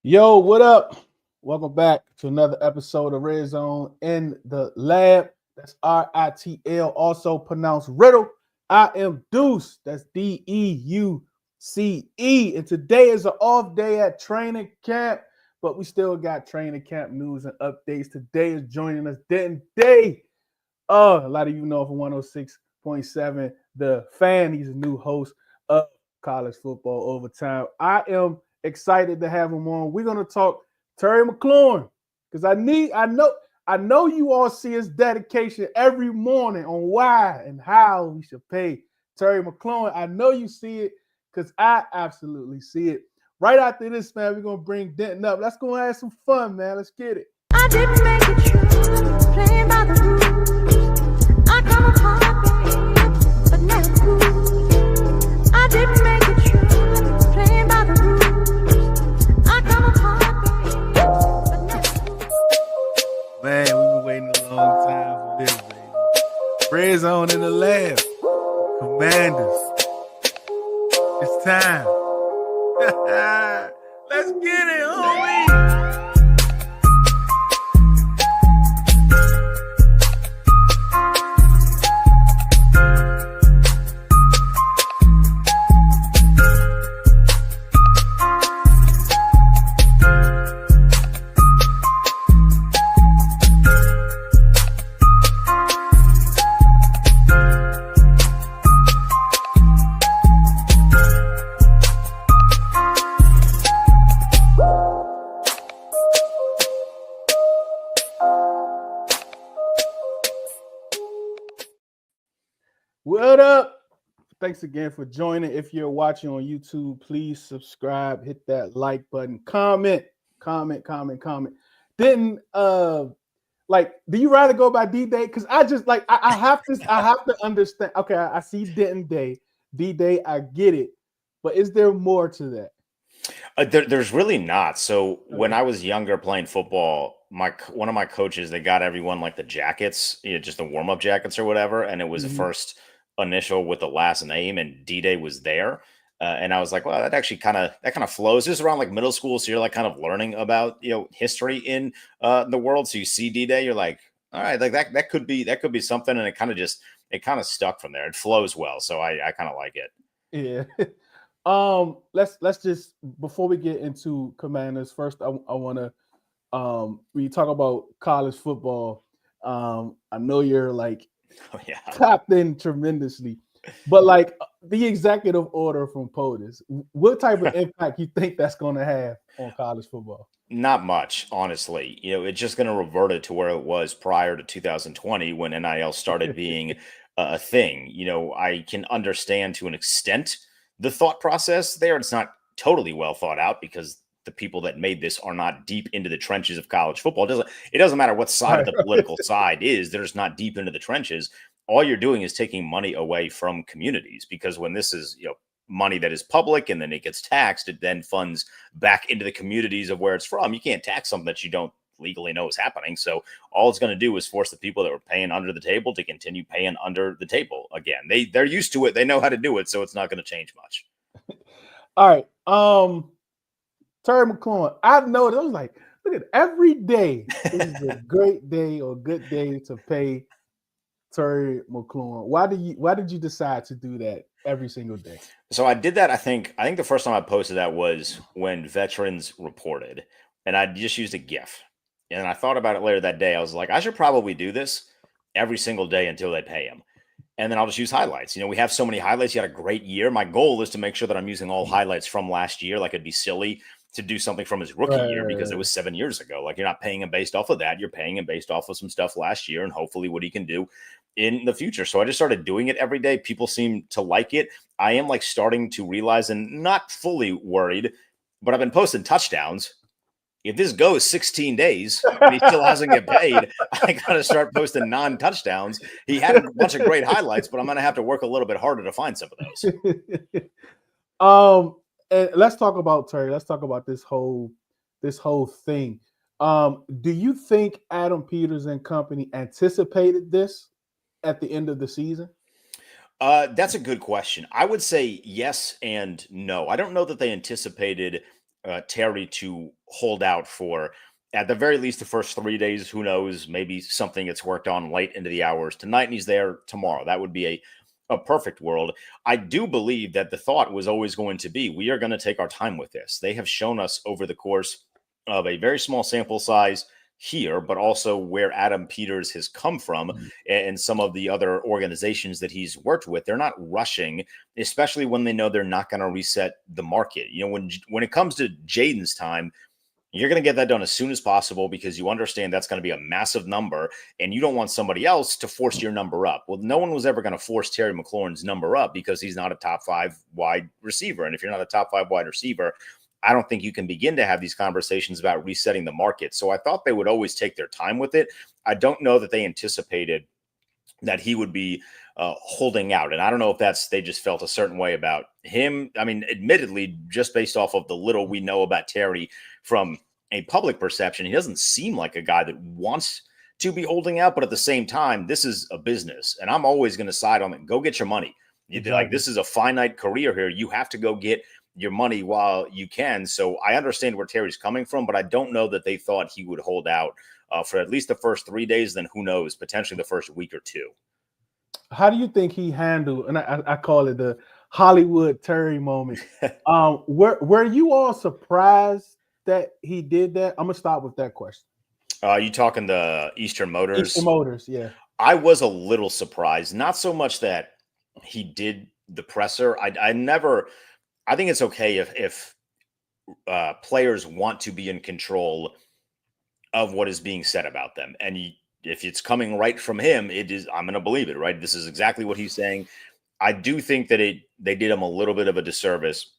Yo, what up? Welcome back to another episode of Redzone in the Lab. That's RITL, also pronounced Riddle. I am Deuce. That's DEUCE. And today is an off day at training camp, but we still got training camp news and updates. Today is joining us Denton Day. A lot of you know from 106.7, the fan. He's a new host of college football overtime. I am excited to have him on. We're gonna talk Terry McLaurin because I know you all see his dedication every morning on why and how we should pay Terry McLaurin. I know you see it because I absolutely see it. Right after this, man, we're gonna bring Denton up. Let's go have some fun, man. Let's get it. I didn't make it true, playing by the rules. I come apart, babe, but never cool. I didn't make it true, playing by the rules. I come apart, babe, but never cool. Man, we've been waiting a long time for this, baby. Redzone in the Lab. Commanders. It's time. Let's get it, homie. What up? Thanks again for joining. If you're watching on YouTube, please subscribe, hit that like button, comment. Then do you rather go by D-Day? Because I just I have to understand. Okay, I see Denton Day, D-Day, I get it. But is there more to that? There's really not. So when I was younger playing football, one of my coaches, they got everyone like the jackets, just the warm-up jackets or whatever, and it was the first initial with the last name, and D-Day was there. And I was like, well, that actually kind of flows. This is around like middle school, so you're like kind of learning about history in the world. So you see D-Day, you're like, all right, like that could be something, and it kind of stuck from there. It flows well, so I kind of like it. Yeah. Let's just, before we get into Commanders, first I want to when you talk about college football, I know you're tapped in tremendously, but like the executive order from POTUS, what type of impact you think that's going to have on college football? Not much, honestly. It's just going to revert it to where it was prior to 2020 when NIL started being a thing. I can understand to an extent the thought process there. It's not totally well thought out because the people that made this are not deep into the trenches of college football. It doesn't matter what side of the political side is. They're just not deep into the trenches. All you're doing is taking money away from communities, because when this is, money that is public and then it gets taxed, it then funds back into the communities of where it's from. You can't tax something that you don't legally know is happening. So all it's going to do is force the people that were paying under the table to continue paying under the table again. They're used to it. They know how to do it. So it's not going to change much. All right. Terry McLaurin, I've noticed, I was like, look at every day is a great day or good day to pay Terry McLaurin. Why did you decide to do that every single day? So I did that. I think the first time I posted that was when veterans reported, and I just used a GIF. And I thought about it later that day. I was like, I should probably do this every single day until they pay him. And then I'll just use highlights. We have so many highlights. You had a great year. My goal is to make sure that I'm using all highlights from last year. Like, it'd be silly to do something from his rookie year because it was 7 years ago. Like, you're not paying him based off of that. You're paying him based off of some stuff last year and hopefully what he can do in the future. So I just started doing it every day. People seem to like it. I am starting to realize, and not fully worried, but I've been posting touchdowns. If this goes 16 days and he still hasn't get paid, I got to start posting non-touchdowns. He had a bunch of great highlights, but I'm going to have to work a little bit harder to find some of those. And let's talk about Terry. Let's talk about this whole thing. Do you think Adam Peters and company anticipated this at the end of the season? That's a good question. I would say yes and no. I don't know that they anticipated Terry to hold out for at the very least the first 3 days. Who knows? Maybe something gets worked on late into the hours tonight and he's there tomorrow. That would be a perfect world. I do believe that the thought was always going to be, we are going to take our time with this. They have shown us over the course of a very small sample size here, but also where Adam Peters has come from and some of the other organizations that he's worked with. They're not rushing, especially when they know they're not going to reset the market. You know, when it comes to Jaden's time, you're going to get that done as soon as possible because you understand that's going to be a massive number and you don't want somebody else to force your number up. Well, no one was ever going to force Terry McLaurin's number up because he's not a top 5 wide receiver. And if you're not a top 5 wide receiver, I don't think you can begin to have these conversations about resetting the market. So I thought they would always take their time with it. I don't know that they anticipated that he would be holding out. And I don't know if they just felt a certain way about him. I mean, admittedly, just based off of the little we know about Terry from a public perception, he doesn't seem like a guy that wants to be holding out. But at the same time, this is a business and I'm always going to side on it. Go get your money. Exactly. Like, this is a finite career here. You have to go get your money while you can. So I understand where Terry's coming from, but I don't know that they thought he would hold out for at least the first 3 days. Then who knows, potentially the first week or two. How do you think he handled, and I call it the Hollywood Terry moment. Were you all surprised that he did that? I'm gonna start with that question. You talking the Eastern Motors? Eastern Motors, yeah. I was a little surprised, not so much that he did the presser. I think it's okay if players want to be in control of what is being said about them. And if it's coming right from him, I'm going to believe it, right? This is exactly what he's saying. I do think that they did him a little bit of a disservice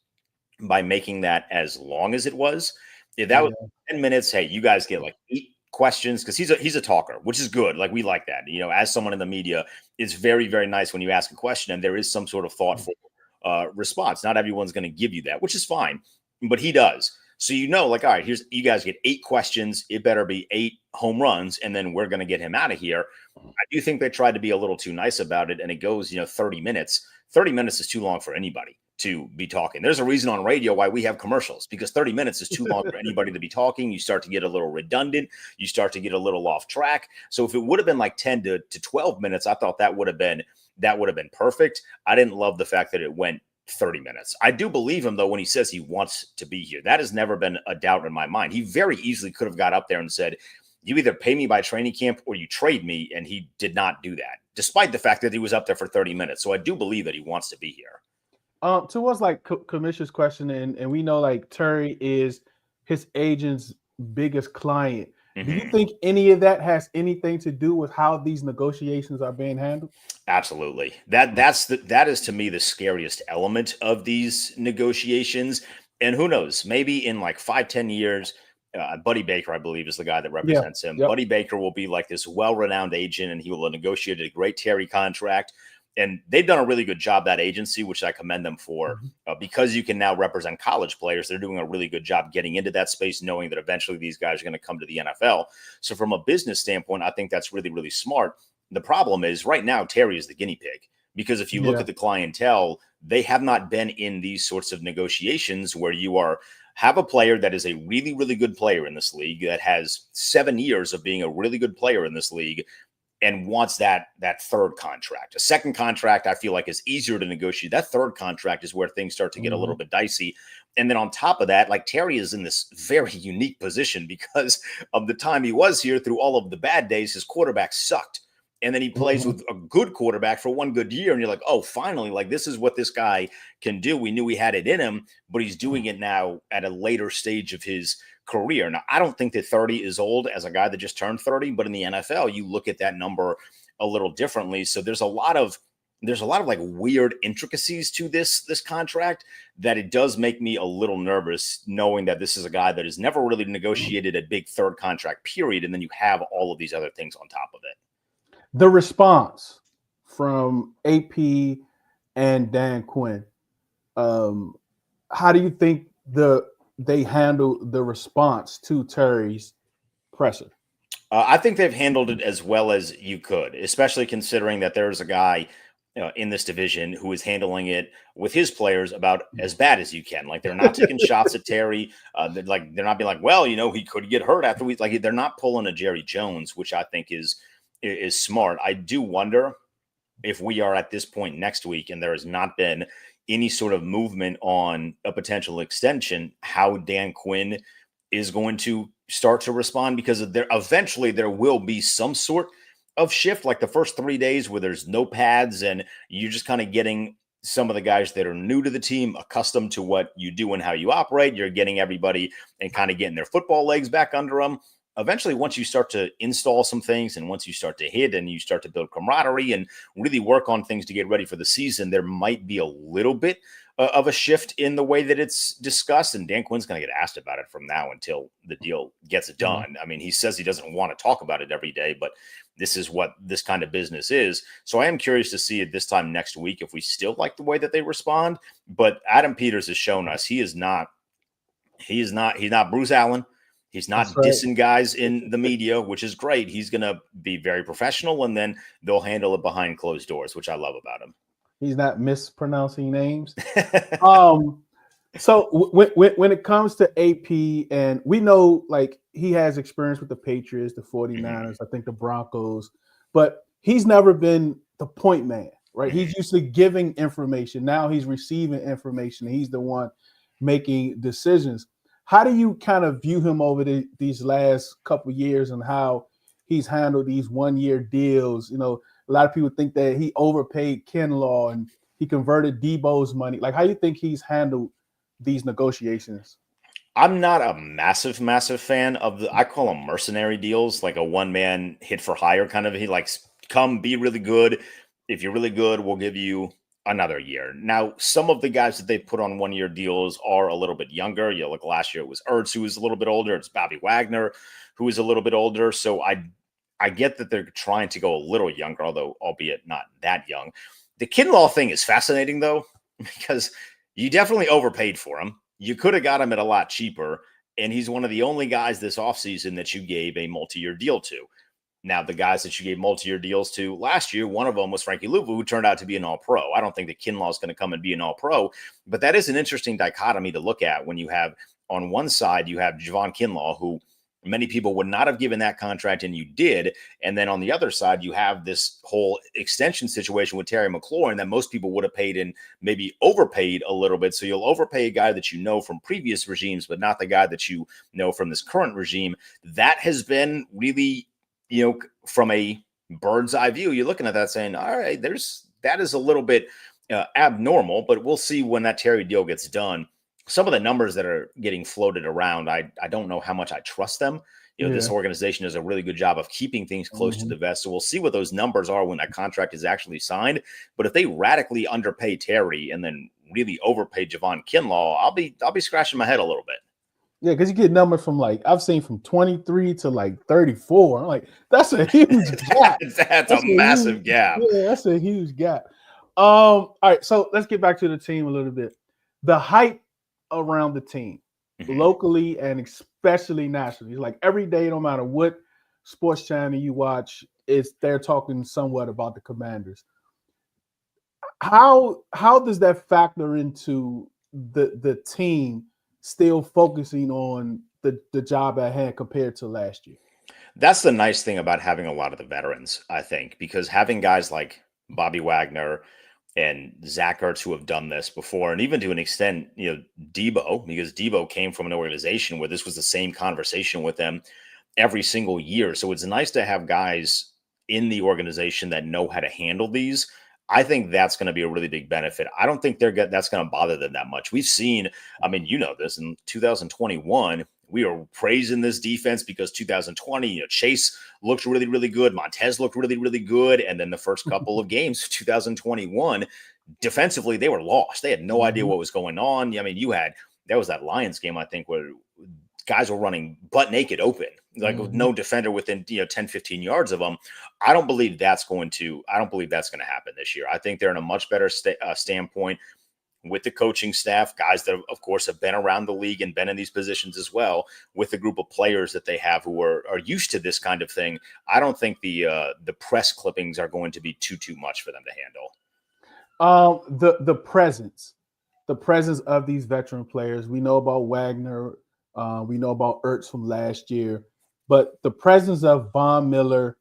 by making that as long as it was. If that was 10 minutes, hey, you guys get like 8 questions, because he's a talker, which is good. Like, we like that. You know, as someone in the media, it's very, very nice when you ask a question and there is some sort of thoughtful response. Not everyone's going to give you that, which is fine, but he does. So, like, all right, you guys get 8 questions. It better be 8 home runs, and then we're going to get him out of here. I do think they tried to be a little too nice about it, and it goes, 30 minutes. 30 minutes is too long for anybody to be talking. There's a reason on radio why we have commercials, because 30 minutes is too long for anybody to be talking. You start to get a little redundant. You start to get a little off track. So if it would have been like 10 to 12 minutes, I thought that would have been perfect. I didn't love the fact that it went 30 minutes. I do believe him, though, when he says he wants to be here. That has never been a doubt in my mind. He very easily could have got up there and said, you either pay me by training camp or you trade me, and he did not do that, despite the fact that he was up there for 30 minutes. So I do believe that he wants to be here. Towards like Commissioner's question, and we know like Terry is his agent's biggest client. Mm-hmm. Do you think any of that has anything to do with how these negotiations are being handled? Absolutely. That is to me the scariest element of these negotiations. And who knows, maybe in like 5-10 years, Buddy Baker, I believe, is the guy that represents him. Yep. Buddy Baker will be like this well-renowned agent, and he will have negotiated a great Terry contract. And they've done a really good job, that agency, which I commend them for, because you can now represent college players. They're doing a really good job getting into that space, knowing that eventually these guys are going to come to the NFL. So from a business standpoint, I think that's really, really smart. The problem is right now, Terry is the guinea pig, because if you look at the clientele, they have not been in these sorts of negotiations where you have a player that is a really, really good player in this league, that has 7 years of being a really good player in this league, and wants that third contract. A second contract, I feel like, is easier to negotiate. That third contract is where things start to get a little bit dicey. And then on top of that, like, Terry is in this very unique position because of the time he was here. Through all of the bad days, his quarterback sucked. And then he plays with a good quarterback for one good year. And you're like, oh, finally, like, this is what this guy can do. We knew he had it in him, but he's doing it now at a later stage of his career. Now, I don't think that 30 is old as a guy that just turned 30, but in the NFL, you look at that number a little differently. So there's a lot of like weird intricacies to this contract that it does make me a little nervous, knowing that this is a guy that has never really negotiated a big third contract period. And then you have all of these other things on top of it. The response from AP and Dan Quinn, how do you think they handled the response to Terry's presser? I think they've handled it as well as you could, especially considering that there's a guy in this division who is handling it with his players about as bad as you can. Like they're not taking shots at Terry. They're not being like, well, he could get hurt after we like. They're not pulling a Jerry Jones, which I think is smart. I do wonder if we are at this point next week and there has not been any sort of movement on a potential extension, how Dan Quinn is going to start to respond, because eventually there will be some sort of shift, like the first 3 days where there's no pads and you're just kind of getting some of the guys that are new to the team accustomed to what you do and how you operate. You're getting everybody and kind of getting their football legs back under them. Eventually, once you start to install some things and once you start to hit and you start to build camaraderie and really work on things to get ready for the season, there might be a little bit of a shift in the way that it's discussed. And Dan Quinn's going to get asked about it from now until the deal gets done. I mean, he says he doesn't want to talk about it every day, but this is what this kind of business is. So I am curious to see at this time next week if we still like the way that they respond. But Adam Peters has shown us he's not Bruce Allen. He's not dissing guys in the media, which is great. He's going to be very professional, and then they'll handle it behind closed doors, which I love about him. He's not mispronouncing names. So when it comes to AP, and we know like he has experience with the Patriots, the 49ers, I think the Broncos, but he's never been the point man, right? He's usually giving information. Now he's receiving information. He's the one making decisions. How do you kind of view him over these last couple of years and how he's handled these 1-year deals? A lot of people think that he overpaid Kinlaw and he converted Debo's money. Like, how do you think he's handled these negotiations? I'm not a massive fan of I call them mercenary deals, like a one-man hit for hire kind of. He likes, come be really good. If you're really good, we'll give you another year. Now, some of the guys that they put on 1-year deals are a little bit younger. Look, last year it was Ertz, who was a little bit older. It's Bobby Wagner, who is a little bit older. So I get that they're trying to go a little younger, although albeit not that young. The Kinlaw thing is fascinating, though, because you definitely overpaid for him. You could have got him at a lot cheaper, and he's one of the only guys this offseason that you gave a multi-year deal to. Now, the guys that you gave multi-year deals to last year, one of them was Frankie Louvu, who turned out to be an all-pro. I don't think that Kinlaw is going to come and be an all-pro, but that is an interesting dichotomy to look at when you have, on one side, you have Javon Kinlaw, who many people would not have given that contract, and you did. And then on the other side, you have this whole extension situation with Terry McLaurin that most people would have paid and maybe overpaid a little bit. So you'll overpay a guy that you know from previous regimes, but not the guy that you know from this current regime. That has been really, from a bird's eye view, you're looking at that saying, all right, that is a little bit abnormal, but we'll see when that Terry deal gets done. Some of the numbers that are getting floated around, I don't know how much I trust them. This organization does a really good job of keeping things close to the vest. So we'll see what those numbers are when that contract is actually signed. But if they radically underpay Terry and then really overpay Javon Kinlaw, I'll be scratching my head a little bit. Yeah, because you get numbers from I've seen from 23 to 34. I'm like, that's a huge gap. that's a massive gap. Yeah, that's a huge gap. All right, so let's get back to the team a little bit. The hype around the team, locally and especially nationally. It's like every day, no matter what sports channel you watch, they're talking somewhat about the Commanders. How does that factor into the team still focusing on the job at hand compared to last year? That's the nice thing about having a lot of the veterans, I think, because having guys like Bobby Wagner and Zach Ertz who have done this before, and even to an extent, Debo, because Debo came from an organization where this was the same conversation with them every single year. So it's nice to have guys in the organization that know how to handle these. I think that's going to be a really big benefit. I don't think that's going to bother them that much. We've seen, this in 2021, we were praising this defense because 2020, Chase looked really, really good. Montez looked really, really good. And then the first couple of games, 2021, defensively, they were lost. They had no idea what was going on. That was that Lions game, I think, where guys were running butt naked open, with no defender within 10, 15 yards of them. I don't believe that's going to happen this year. I think they're in a much better standpoint with the coaching staff, guys that, of course, have been around the league and been in these positions as well, with the group of players that they have who are used to this kind of thing. I don't think the press clippings are going to be too much for them to handle. The presence of these veteran players. We know about Wagner. We know about Ertz from last year, but the presence of Von Miller,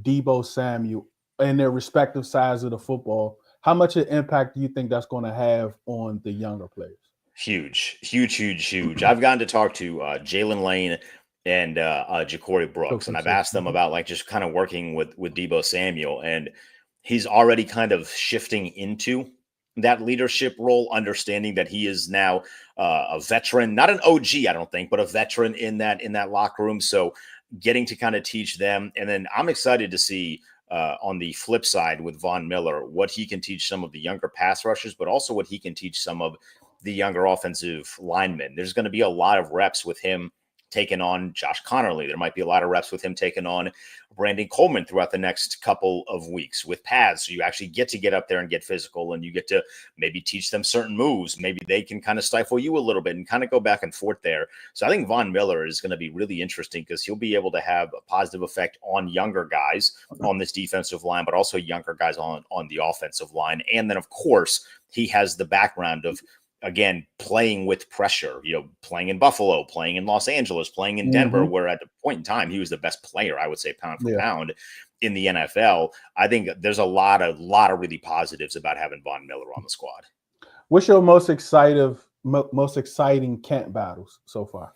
Debo Samuel, and their respective sides of the football. How much of an impact do you think that's going to have on the younger players? Huge, huge, huge, huge. I've gotten to talk to Jalen Lane and Ja'Cory Brooks, and I've asked them about like just kind of working with Debo Samuel, and he's already kind of shifting into that leadership role, understanding that he is now a veteran, not an OG, I don't think, but a veteran in that locker room. So getting to kind of teach them, and then I'm excited to see. On the flip side with Von Miller, what he can teach some of the younger pass rushers, but also what he can teach some of the younger offensive linemen. There's going to be a lot of reps with him taking on Josh Connerly. There might be a lot of reps with him taking on Brandon Coleman throughout the next couple of weeks with pads. So you actually get to get up there and get physical, and you get to maybe teach them certain moves. Maybe they can kind of stifle you a little bit and kind of go back and forth there. So I think Von Miller is going to be really interesting because he'll be able to have a positive effect on younger guys on this defensive line, but also younger guys on the offensive line. And then, of course, he has the background of, again, playing with pressure, playing in Buffalo, playing in Los Angeles, playing in Denver, where at the point in time, he was the best player, I would say, pound for pound in the NFL. I think there's a lot of really positives about having Von Miller on the squad. What's your most exciting camp battles so far?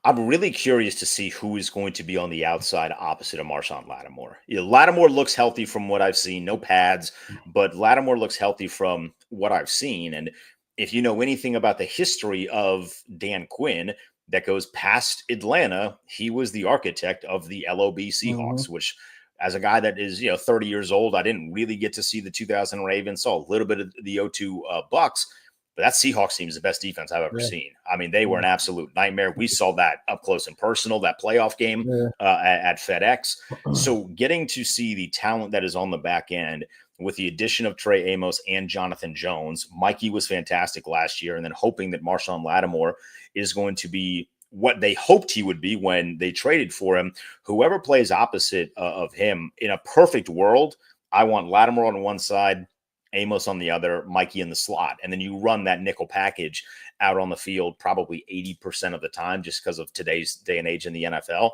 I'm really curious to see who is going to be on the outside opposite of Marshawn Lattimore. Lattimore looks healthy from what I've seen, no pads, but Lattimore looks healthy from what I've seen. And if you know anything about the history of Dan Quinn that goes past Atlanta, he was the architect of the LOB Seahawks, which, as a guy that is 30 years old, I didn't really get to see the 2000 Ravens, saw a little bit of the 02 Bucks, but that Seahawks team is the best defense I've ever seen. I mean, they were an absolute nightmare. We saw that up close and personal, that playoff game at FedEx. So getting to see the talent that is on the back end with the addition of Trey Amos and Jonathan Jones. Mikey was fantastic last year, and then hoping that Marshawn Lattimore is going to be what they hoped he would be when they traded for him. Whoever plays opposite of him, in a perfect world, I want Lattimore on one side, Amos on the other, Mikey in the slot. And then you run that nickel package out on the field probably 80% of the time just because of today's day and age in the NFL.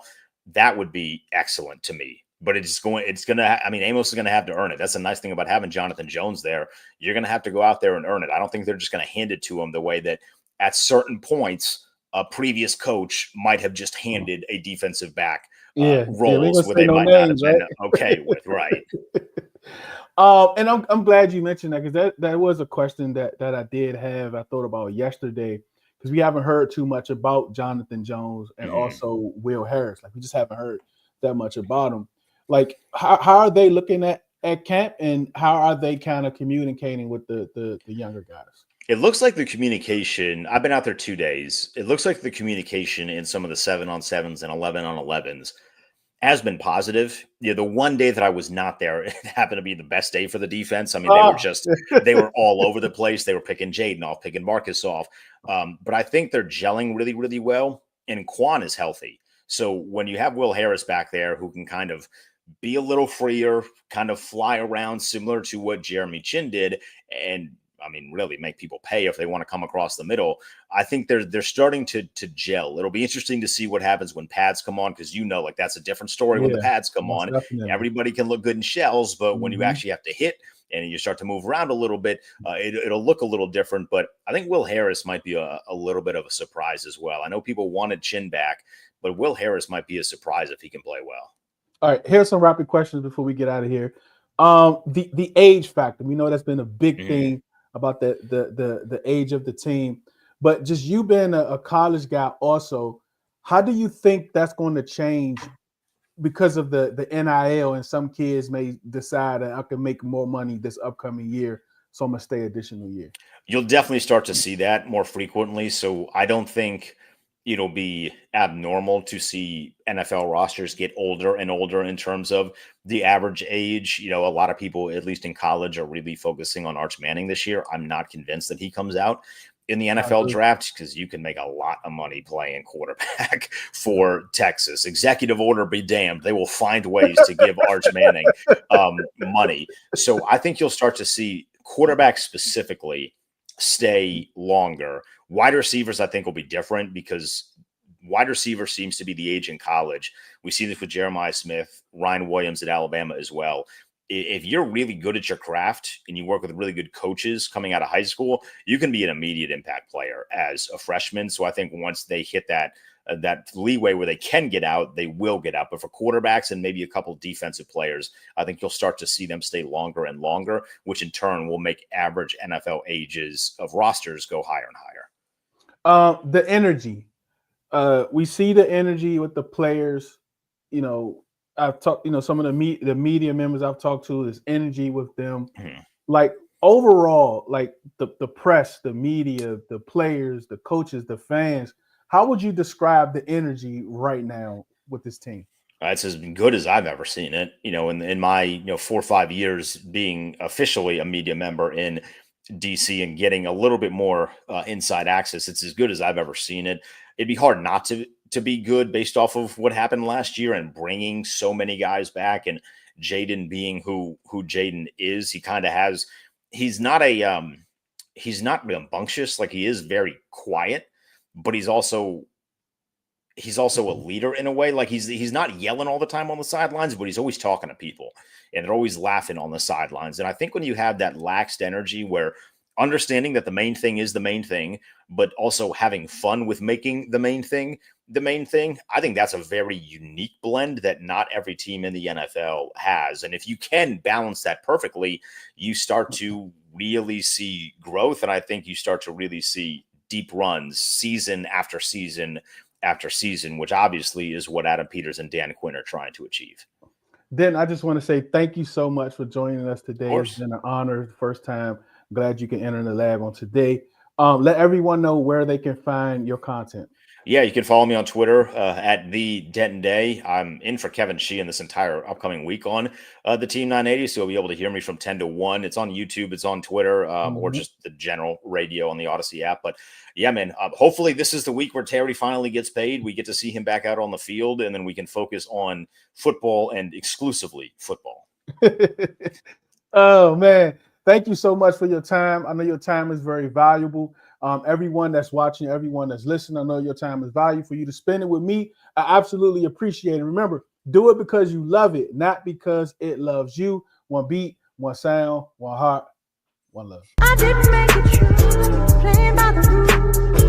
That would be excellent to me. But Amos is going to have to earn it. That's the nice thing about having Jonathan Jones there. You're going to have to go out there and earn it. I don't think they're just going to hand it to him the way that at certain points a previous coach might have just handed a defensive back roles where they might not have been okay with, right? And I'm glad you mentioned that, because that was a question that I did have. I thought about yesterday, because we haven't heard too much about Jonathan Jones and also Will Harris. Like, we just haven't heard that much about him. Like, how are they looking at camp, and how are they kind of communicating with the younger guys? It looks like the communication, I've been out there 2 days. It looks like the communication in some of the 7-on-7s and 11-on-11s has been positive. The one day that I was not there, it happened to be the best day for the defense. I mean, they were all over the place. They were picking Jaden off, picking Marcus off. But I think they're gelling really, really well. And Quan is healthy. So when you have Will Harris back there, who can kind of be a little freer, kind of fly around similar to what Jeremy Chin did, and really make people pay if they want to come across the middle. I think they're starting to gel. It'll be interesting to see what happens when pads come on, because like that's a different story when the pads come on. Definitely. Everybody can look good in shells, but when you actually have to hit and you start to move around a little bit, it'll look a little different. But I think Will Harris might be a little bit of a surprise as well. I know people wanted Chin back, but Will Harris might be a surprise if he can play well. All right, here's some rapid questions before we get out of here. The age factor. We know that's been a big thing about the age of the team, but just you being a college guy also, how do you think that's going to change because of the NIL, and some kids may decide that I can make more money this upcoming year, so I'm gonna stay additional year? You'll definitely start to see that more frequently. So I don't think it'll be abnormal to see NFL rosters get older and older in terms of the average age. A lot of people, at least in college, are really focusing on Arch Manning this year. I'm not convinced that he comes out in the NFL draft, because you can make a lot of money playing quarterback for Texas. Executive order be damned. They will find ways to give Arch Manning money. So I think you'll start to see quarterbacks specifically stay longer. Wide receivers, I think, will be different because wide receiver seems to be the age in college. We see this with Jeremiah Smith, Ryan Williams at Alabama as well. If you're really good at your craft and you work with really good coaches coming out of high school, you can be an immediate impact player as a freshman. So I think once they hit that leeway where they can get out, they will get out. But for quarterbacks and maybe a couple defensive players, I think you'll start to see them stay longer and longer, which in turn will make average NFL ages of rosters go higher and higher. The energy. We see the energy with the players. You know, I've talked, you know, some of the media members I've talked to, is energy with them. Mm-hmm. Like overall, like the press, the media, the players, the coaches, the fans, how would you describe the energy right now with this team? It's as good as I've ever seen it. You know, in my 4 or 5 years being officially a media member in DC and getting a little bit more inside access, it's as good as I've ever seen it. It'd be hard not to be good based off of what happened last year and bringing so many guys back, and Jaden being who Jaden is. He kind of has. He's not rambunctious. Like, he is very quiet, but he's also a leader in a way. Like, he's not yelling all the time on the sidelines, but he's always talking to people and they're always laughing on the sidelines. And I think when you have that laxed energy, where understanding that the main thing is the main thing, but also having fun with making the main thing, I think that's a very unique blend that not every team in the NFL has. And if you can balance that perfectly, you start to really see growth. And I think you start to really see deep runs season after season after season, which obviously is what Adam Peters and Dan Quinn are trying to achieve. Then I just want to say thank you so much for joining us today. It's been an honor. First time. Glad you can enter the lab on today. Let everyone know where they can find your content. Yeah, you can follow me on Twitter at the Denton Day. I'm in for Kevin Sheehan this entire upcoming week on the Team 980, so you'll be able to hear me from 10 to 1. It's on YouTube, it's on Twitter, or just the general radio on the Odyssey app. But yeah, man, hopefully this is the week where Terry finally gets paid. We get to see him back out on the field, and then we can focus on football and exclusively football. Oh, man. Thank you so much for your time. I know your time is very valuable. Everyone that's watching, everyone that's listening, I know your time is valuable. For you to spend it with me, I absolutely appreciate it. Remember, do it because you love it, not because it loves you. One beat, one sound, one heart, one love. I didn't make it true, playing by the rules.